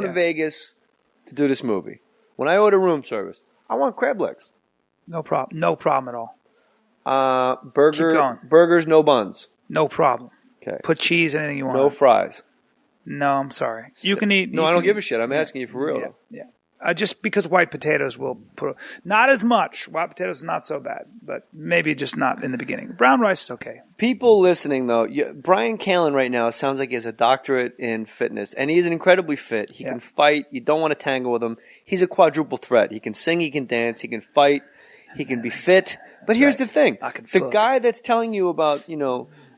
to Vegas to do this movie. When I order room service, I want crab legs. No problem. No problem at all. Burgers, no buns. No problem. Okay. Put cheese, anything you want. No fries. No, I'm sorry. You can eat. No, I don't give a shit. I'm asking you for real. Yeah. Just because white potatoes will put not as much. White potatoes is not so bad, but maybe just not in the beginning. Brown rice is okay. People listening though, Bryan Callen right now sounds like he has a doctorate in fitness, and he's incredibly fit. He can fight. You don't want to tangle with him. He's a quadruple threat. He can sing. He can dance. He can fight. He can be fit. But here's the thing: the guy that's telling you about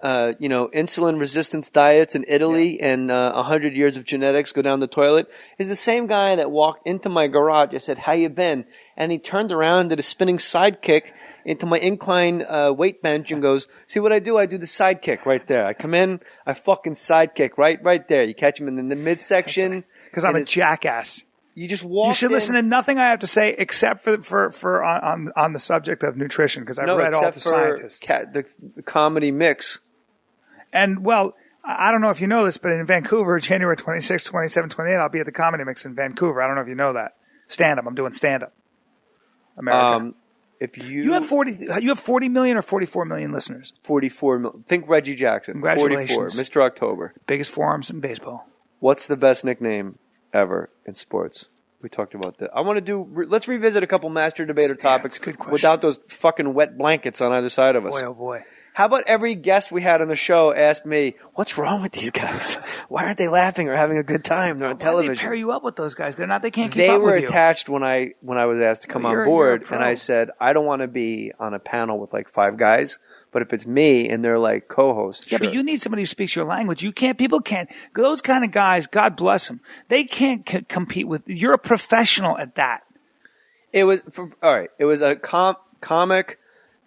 insulin resistance diets in Italy and 100 years of genetics go down the toilet is the same guy that walked into my garage. I said, "How you been?" And he turned around, did a spinning sidekick into my incline weight bench and goes, "See what I do? I do the sidekick right there. I come in, I fucking sidekick right there. You catch him in the midsection because I'm a jackass." You just walk. You should listen to nothing I have to say except for on the subject of nutrition because I've read all the scientists. The comedy mix. And well, I don't know if you know this, but in Vancouver, January 26, 27, 28, I'll be at the Comedy Mix in Vancouver. I don't know if you know that. Stand-up. I'm doing stand-up. America. If you have 40 million or 44 million listeners. 44 million. Think Reggie Jackson. Congratulations. 44. Mr. October. Biggest forearms in baseball. What's the best nickname ever in sports? We talked about that. Let's revisit a couple master debater topics good question. Without those fucking wet blankets on either side of us. Boy, oh boy. How about every guest we had on the show asked me, what's wrong with these guys? Why aren't they laughing or having a good time? They're on television. Why do they pair you up with those guys? They can't keep up with you. They were attached when I was asked to come on board, and I said, I don't want to be on a panel with like 5 guys, but if it's me and they're like co-hosts, yeah, sure. But you need somebody who speaks your language. People can't, those kind of guys, God bless them, they can't compete with, you're a professional at that. It was a comic,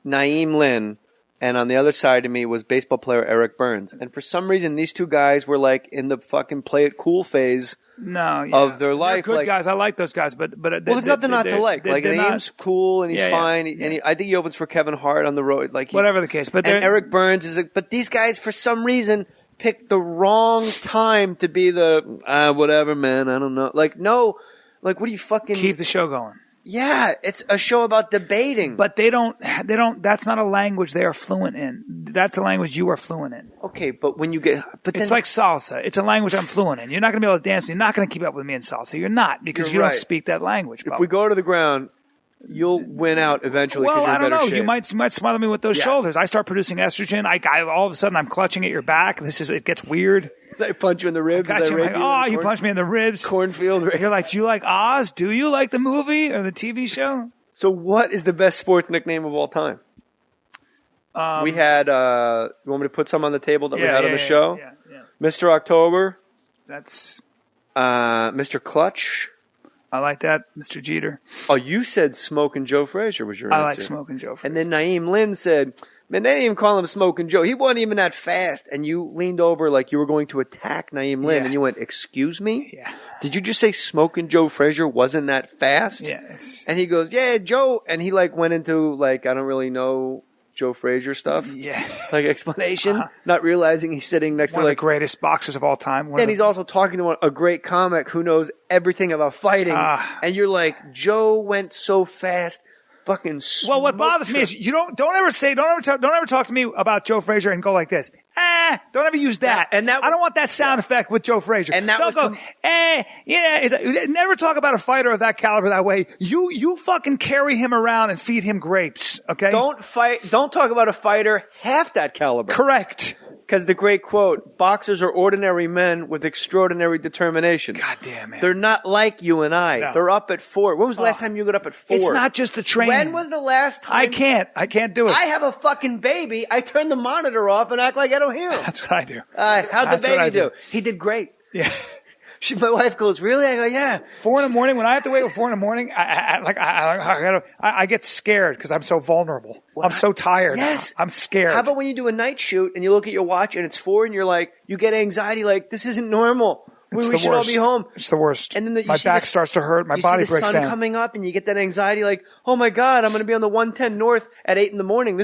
Naeem Lynn, and on the other side of me was baseball player Eric Burns. And for some reason, these two guys were like in the fucking play it cool phase of their life. They're good guys. I like those guys, but there's nothing not to like. Like Naeem's cool and he's fine, and I think he opens for Kevin Hart on the road. Like whatever the case, but Eric Burns is. But these guys, for some reason, picked the wrong time to be the whatever, man. I don't know. Like no, like what do you fucking keep the show going? Yeah, it's a show about debating. But they don't, that's not a language they are fluent in. That's a language you are fluent in. Okay, but when you get, it's like salsa. It's a language I'm fluent in. You're not going to be able to dance. You're not going to keep up with me in salsa. You're not, because you don't speak that language. If we go to the ground, you'll win out eventually. Well, I don't know. Shape. You might smother me with those shoulders. I start producing estrogen. I all of a sudden I'm clutching at your back. It gets weird. They punch you in the ribs. You punch me in the ribs. Cornfield. You're like, do you like Oz? Do you like the movie or the TV show? So what is the best sports nickname of all time? We had, you want me to put some on the table that we had on the show? Yeah. Mr. October. That's Mr. Clutch. I like that. Mr. Jeter. Oh, you said Smokin' Joe Frazier was your answer. I like Smokin' Joe Frazier. And then Naeem Lynn said, man, they didn't even call him Smokin' Joe. He wasn't even that fast. And you leaned over like you were going to attack Naeem Lynn. And you went, excuse me? Yeah. Did you just say Smokin' Joe Frazier wasn't that fast? Yeah. And he goes, yeah, Joe. And he like went into like, I don't really know Joe Frazier stuff. Yeah. Like explanation. Not realizing he's sitting next to one of the greatest boxers of all time. And he's also talking to a great comic who knows everything about fighting. And you're like, Joe went so fast. Fucking well, what bothers me is you don't ever talk to me about Joe Frazier and go like this. Don't ever use that. I don't want that sound effect with Joe Frazier. And that don't go. Never talk about a fighter of that caliber that way. You fucking carry him around and feed him grapes. Okay. Don't talk about a fighter half that caliber. Correct. Because the great quote, boxers are ordinary men with extraordinary determination. God damn it. They're not like you and I. No. They're up at 4. When was the last time you got up at 4? It's not just the training. When was the last time? I can't do it. I have a fucking baby. I turn the monitor off and act like I don't hear him. That's what I do. How'd the baby do? He did great. Yeah. My wife goes, really? I go, yeah. 4 a.m. when I have to wait till 4 a.m, I get scared because I'm so vulnerable. I'm so tired. Yes. I'm scared. How about when you do a night shoot and you look at your watch and it's 4 and you're like, you get anxiety like, this isn't normal. We should all be home. It's the worst. And then my back starts to hurt. My body breaks down. You see the sun coming up and you get that anxiety like, oh my God, I'm going to be on the 110 North at 8 a.m.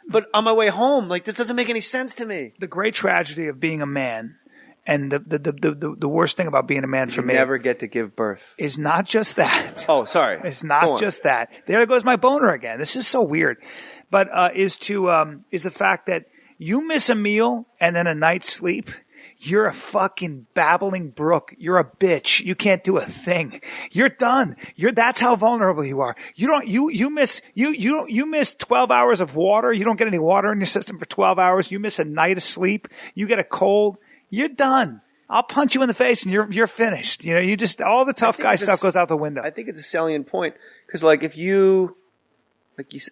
But on my way home, like this doesn't make any sense to me. The great tragedy of being a man And the worst thing about being a man for me, you never get to give birth, is not just that. Oh, sorry. It's not just that. There goes my boner again. This is so weird. But is the fact that you miss a meal and then a night's sleep. You're a fucking babbling brook. You're a bitch. You can't do a thing. You're done. That's how vulnerable you are. You miss 12 hours of water. You don't get any water in your system for 12 hours. You miss a night of sleep. You get a cold. You're done. I'll punch you in the face and you're finished. You just, all the tough guy stuff goes out the window. I think it's a salient point. Cause like if you,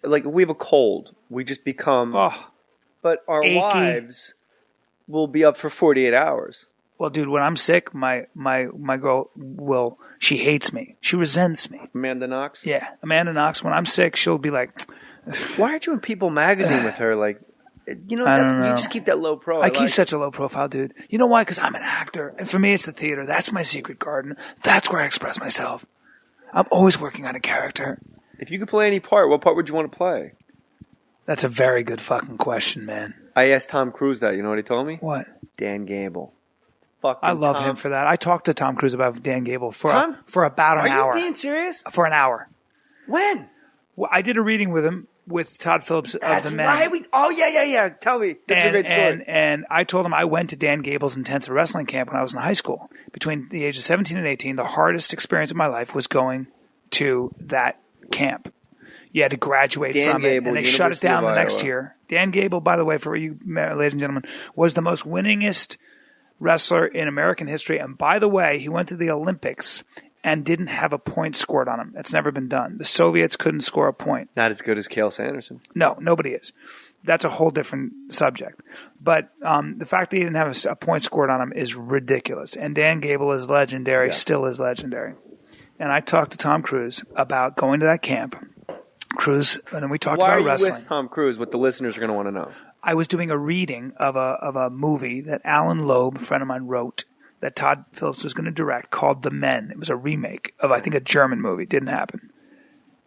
like if we have a cold, we just become, but our achy. wives will be up for 48 hours. Well, dude, when I'm sick, my girl she hates me. She resents me. Amanda Knox? Yeah. Amanda Knox, when I'm sick, she'll be like, why aren't you in People magazine with her? Like, you just keep that low profile. I keep such a low profile, dude. You know why? Because I'm an actor. And for me, it's the theater. That's my secret garden. That's where I express myself. I'm always working on a character. If you could play any part, what part would you want to play? That's a very good fucking question, man. I asked Tom Cruise that. You know what he told me? What? Dan Gable. I love him for that. I talked to Tom Cruise about Dan Gable for about an hour. Are you being serious? For an hour. When? Well, I did a reading with him with Todd Phillips of The Men. Right. Yeah. Tell me. This is a great story. And I told him I went to Dan Gable's intensive wrestling camp when I was in high school. Between the ages of 17 and 18, the hardest experience of my life was going to that camp. You had to graduate from it, and they shut it down the next year. Dan Gable, by the way, for you ladies and gentlemen, was the most winningest wrestler in American history. And by the way, he went to the Olympics and didn't have a point scored on him. It's never been done. The Soviets couldn't score a point. Not as good as Cael Sanderson. No, nobody is. That's a whole different subject. But the fact that he didn't have a point scored on him is ridiculous. And Dan Gable is legendary, still is legendary. And I talked to Tom Cruise about going to that camp. Cruise, and then we talked about wrestling. Why are you with Tom Cruise? What the listeners are going to want to know. I was doing a reading of a movie that Alan Loeb, a friend of mine, wrote that Todd Phillips was going to direct called The Men. It was a remake of, I think, a German movie. It didn't happen.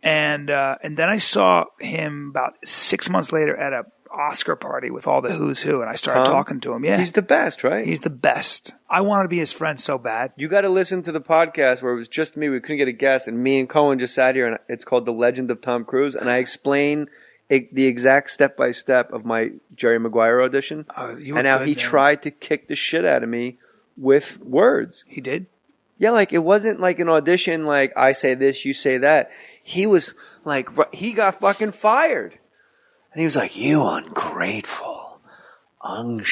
And then I saw him about 6 months later at a Oscar party with all the who's who, and I started talking to him. Yeah, he's the best, right? He's the best. I wanted to be his friend so bad. You got to listen to the podcast where it was just me. We couldn't get a guest, and me and Cohen just sat here, and it's called The Legend of Tom Cruise, and I explain the exact step-by-step of my Jerry Maguire audition, and how he tried to kick the shit out of me with words. He did? Yeah, like it wasn't like an audition like I say this, you say that. He was like, he got fucking fired. And he was like, you ungrateful. And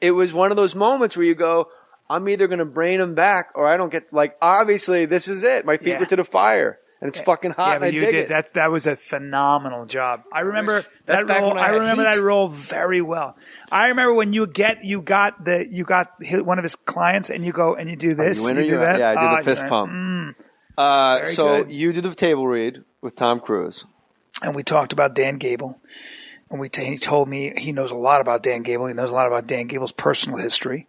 it was one of those moments where you go, I'm either going to brain him back or I don't get, like, obviously this is it. My feet were to the fire. And it's fucking hot and I dig it. That was a phenomenal job. I remember that role. I remember that role very well. I remember when you got one of his clients and you go and you do this. You do that? Yeah, I did the fist pump. So you did the table read with Tom Cruise. And we talked about Dan Gable. And he told me he knows a lot about Dan Gable. He knows a lot about Dan Gable's personal history.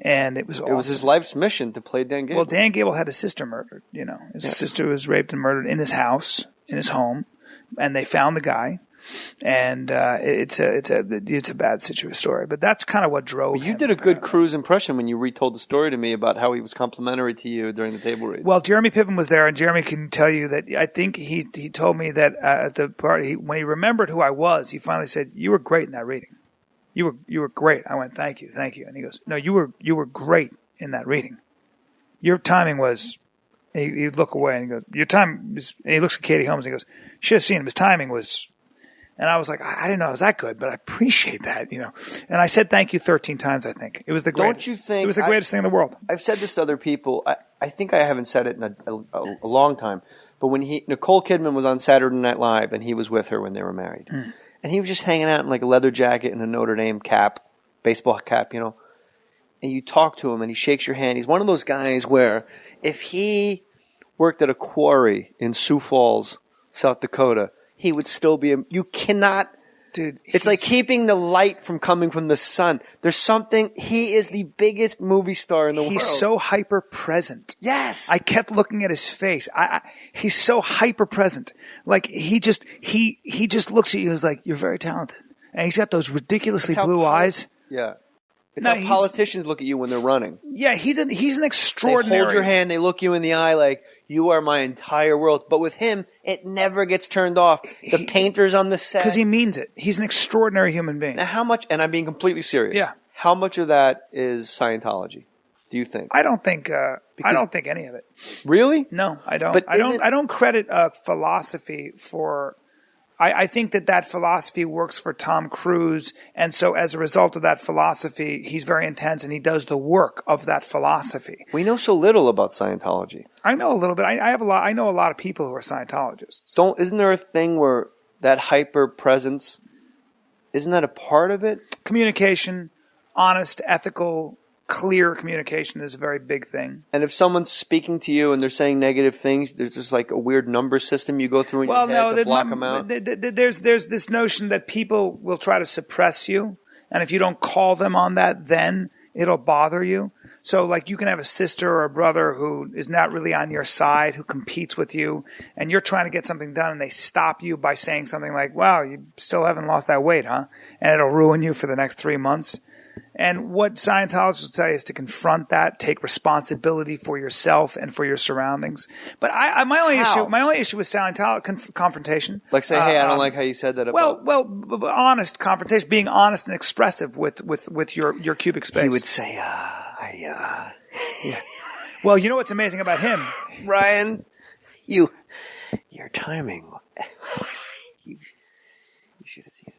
And it was awesome. It was his life's mission to play Dan Gable. Well, Dan Gable had a sister murdered. His sister was raped and murdered in his house, in his home. And they found the guy. And it's a bad story, but that's kind of what drove. But you did a good Cruise impression when you retold the story to me about how he was complimentary to you during the table read. Well, Jeremy Piven was there, and Jeremy can tell you that I think he told me that at the party when he remembered who I was, he finally said, "You were great in that reading. You were great." I went, "Thank you." And he goes, "No, you were great in that reading. Your timing was." He'd look away and he goes, "Your time was," and he looks at Katie Holmes and he goes, "Should have seen him. His timing was." And I was like, I didn't know it was that good, but I appreciate that, And I said thank you 13 times, I think. It was the greatest. Don't you think? It was the greatest thing in the world. I've said this to other people. I think I haven't said it in a long time. But when Nicole Kidman was on Saturday Night Live, and he was with her when they were married. And he was just hanging out in like a leather jacket and a Notre Dame cap, baseball cap, And you talk to him, and he shakes your hand. He's one of those guys where if he worked at a quarry in Sioux Falls, South Dakota, he would still be you cannot, dude. It's like keeping the light from coming from the sun. There's something. He is the biggest movie star in the world. He's so hyper present. Yes, I kept looking at his face. He's so hyper present. Like he just looks at you and is like, "You're very talented," and he's got those ridiculously blue eyes. Yeah, It's how politicians look at you when they're running. Yeah, he's an extraordinary. They hold your hand, they look you in the eye like, you are my entire world. But with him, it never gets turned off. The painters on the set. Because he means it. He's an extraordinary human being. Now, how much, and I'm being completely serious. Yeah. How much of that is Scientology, do you think? I don't think any of it. Really? No, I don't. But I don't credit philosophy for. I think that philosophy works for Tom Cruise, and so as a result of that philosophy, he's very intense and he does the work of that philosophy. We know so little about Scientology. I know a little bit. I know a lot of people who are Scientologists. Isn't there a thing where that hyper presence, isn't that a part of it? Communication, honest, ethical, clear communication is a very big thing. And if someone's speaking to you and they're saying negative things, there's just like a weird number system you go through in your head to block them out? There's this notion that people will try to suppress you, and if you don't call them on that, then it'll bother you. So like you can have a sister or a brother who is not really on your side, who competes with you, and you're trying to get something done, and they stop you by saying something like, wow, you still haven't lost that weight, huh? And it'll ruin you for the next 3 months. And what Scientologists would say is to confront that, take responsibility for yourself and for your surroundings. But my only issue with Scientology confrontation. Like say, hey, I don't like how you said that about. Well, honest confrontation, being honest and expressive with your cubic space. He would say, yeah. Well, you know what's amazing about him, Ryan? Your timing.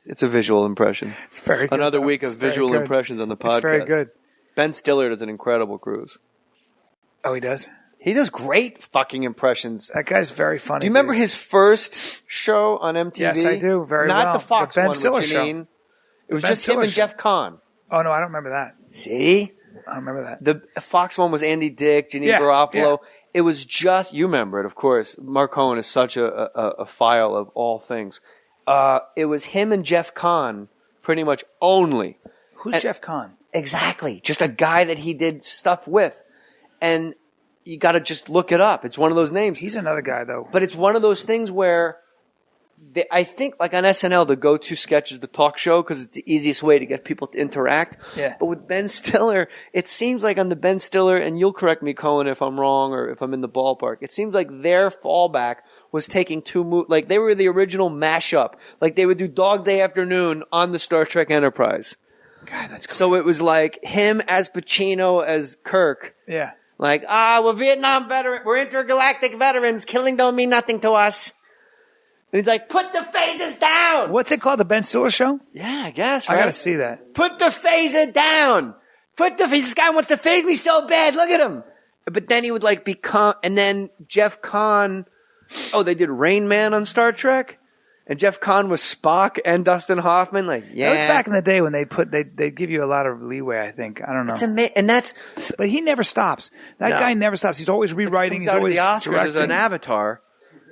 It's a visual impression. It's very good. Another week of visual impressions on the podcast. It's very good. Ben Stiller does an incredible cruise. Oh, he does? He does great fucking impressions. That guy's very funny. Do you remember his first show on MTV? Yes, I do. Very well. Not the Fox Ben one Stiller with Janine. Show. It was just him and Jeff Kahn. Oh, no, I don't remember that. See? I don't remember that. The Fox one was Andy Dick, Janine Garofalo. Yeah. It was just, you remember it, of course. Mark Cohen is such a file of all things. It was him and Jeff Kahn pretty much only. Who's Jeff Kahn? Exactly. Just a guy that he did stuff with. And you got to just look it up. It's one of those names. He's another guy, though. But it's one of those things where I think, like on SNL, the go-to sketch is the talk show because it's the easiest way to get people to interact. Yeah. But with Ben Stiller, it seems like on the Ben Stiller, and you'll correct me, Cohen, if I'm wrong or if I'm in the ballpark, it seems like their fallback was taking like they were the original mashup. Like they would do Dog Day Afternoon on the Star Trek Enterprise. God, that's cool. So it was like him as Pacino as Kirk. Yeah. Like, we're Vietnam veterans, we're intergalactic veterans, killing don't mean nothing to us. And he's like, put the phases down! What's it called, the Ben Stiller Show? Yeah, I guess, right? I gotta see that. Put the phaser down! This guy wants to phase me so bad, look at him! But then he would like become, and then Jeff Kahn, they did Rain Man on Star Trek? And Jeff Kahn was Spock and Dustin Hoffman, like, yeah. That was back in the day when they give you a lot of leeway, I think. I don't know. It's and that's... But he never stops. That guy never stops. He's always rewriting, he's always the Oscars directing. As an avatar.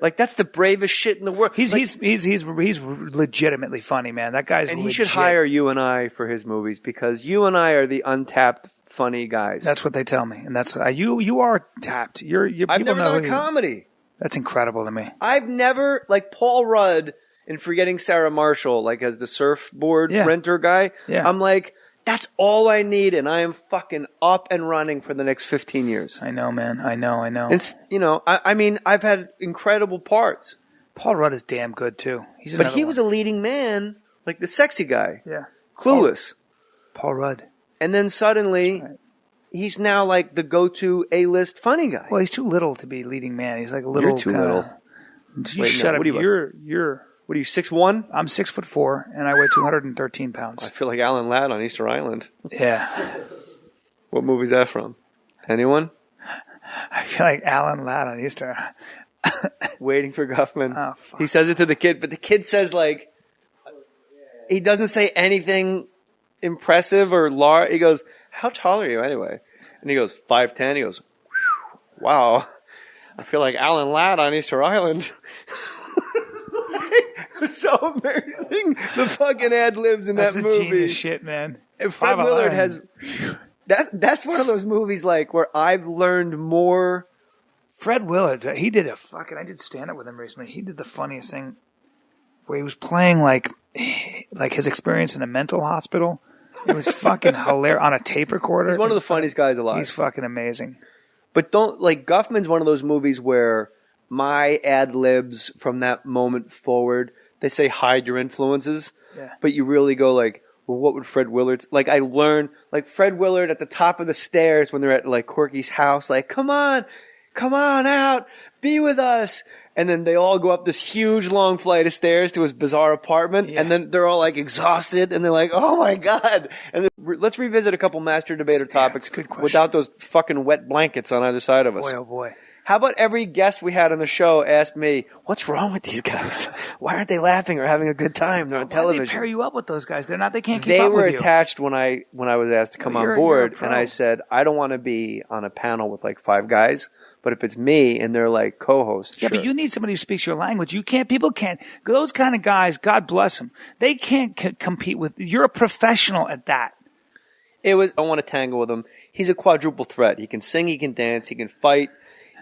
Like, that's the bravest shit in the world. He's legitimately funny, man. That guy's and legit. He should hire you and I for his movies because you and I are the untapped funny guys. That's what they tell me, and that's you are tapped. I've never done a comedy. That's incredible to me. I've never, like Paul Rudd in Forgetting Sarah Marshall, like as the surfboard renter guy. Yeah. I'm like, that's all I need, and I am fucking up and running for the next 15 years. I know, man. I know. It's, I mean, I've had incredible parts. Paul Rudd is damn good, too. But he was a leading man, like the sexy guy. Yeah. Clueless. Paul Rudd. And then suddenly, he's now like the go-to A-list funny guy. Well, he's too little to be leading man. He's like a little. You're too little. Shut up. You're. What are you, 6'1"? I'm 6'4", and I weigh 213 pounds. I feel like Alan Ladd on Easter Island. Yeah. What movie's that from? Anyone? I feel like Alan Ladd on Easter. Waiting for Guffman. Oh, fuck. He says it to the kid, but the kid says like, he doesn't say anything impressive or large. He goes, how tall are you anyway? And he goes, 5'10". He goes, wow. I feel like Alan Ladd on Easter Island. It's so amazing. The fucking ad-libs in that movie. That's a genius shit, man. And Fred Willard has... That's one of those movies like where I've learned more. Fred Willard, he did I did stand-up with him recently. He did the funniest thing where he was playing like his experience in a mental hospital It was fucking hilarious on a tape recorder. He's one of the funniest guys alive. He's fucking amazing. But Guffman's one of those movies where my ad libs from that moment forward, they say hide your influences, but you really go like, well, what would Fred Willard, like I learned, like Fred Willard at the top of the stairs when they're at like Corky's house, like, come on out, be with us. And then they all go up this huge long flight of stairs to his bizarre apartment. And then they're all like exhausted and they're like, oh my God. And then let's revisit a couple master debater topics without those fucking wet blankets on either side of us. Boy, oh boy. How about every guest we had on the show asked me, what's wrong with these guys? Why aren't they laughing or having a good time? They're on television. Why do they pair you up with those guys? They can't keep up with you. They were attached when I was asked to come on board, and I said, I don't want to be on a panel with like 5 guys, but if it's me and they're like co-hosts, but you need somebody who speaks your language. People can't, those kind of guys, God bless them, they can't compete with, you're a professional at that. I don't want to tangle with him. He's a quadruple threat. He can sing, he can dance, he can fight.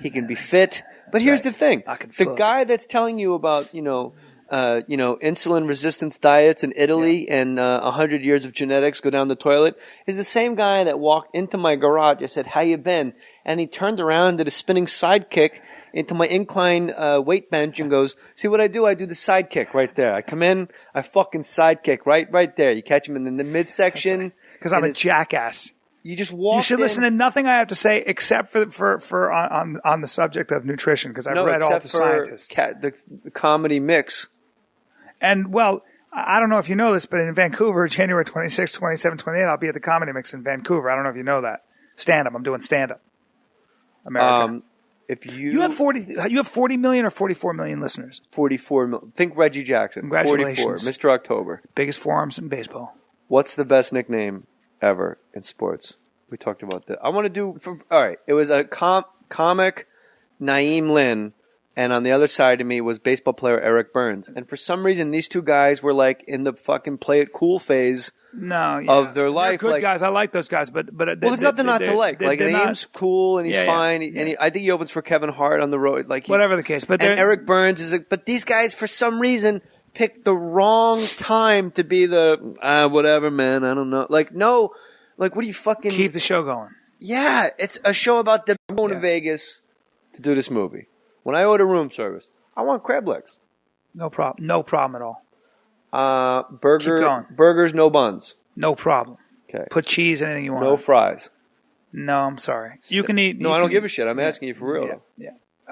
He can be fit, but here's the thing: the guy that's telling you about insulin resistance diets in Italy and 100 years of genetics go down the toilet is the same guy that walked into my garage. I said, "How you been?" And he turned around and did a spinning sidekick into my incline weight bench and goes, "See what I do? I do the sidekick right there. I come in, I fucking sidekick right there. You catch him in the midsection because I'm a jackass." You just walk. You should listen to nothing I have to say except for on the subject of nutrition because I've read all the scientists. The comedy mix. And well, I don't know if you know this, but in Vancouver, January 26, 27, 28, I'll be at the Comedy Mix in Vancouver. I don't know if you know that. Stand up. I'm doing stand up. America. If you have 40 million or 44 million listeners. 44 million. Think Reggie Jackson. Congratulations, 44. Mr. October. Biggest forums in baseball. What's the best nickname ever in sports? We talked about that. I want to do. All right. It was a comic, Naeem Lynn, and on the other side of me was baseball player Eric Burns. And for some reason, these two guys were like in the fucking play it cool phase. Of their life. They're good guys. I like those guys, but there's nothing not to like. Like Naeem's cool and he's fine. And I think he opens for Kevin Hart on the road. Like whatever the case, but Eric Burns is. But these guys, for some reason, picked the wrong time to be the whatever, man. I don't know. Like no, like what do you fucking keep the show going? Yeah, it's a show about them going to Vegas to do this movie. When I order room service, I want crab legs. No problem. No problem at all. Burgers, no buns. No problem. Okay. Put cheese, anything you want. No fries. No, I'm sorry. You can eat. No, I don't give a shit. I'm asking you for real. Yeah.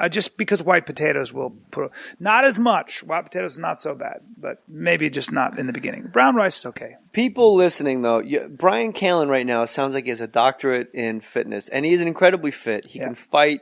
Just because white potatoes will put not as much. White potatoes is not so bad, but maybe just not in the beginning. Brown rice is okay. People listening though, Bryan Callen right now sounds like he has a doctorate in fitness, and he is incredibly fit. He can fight.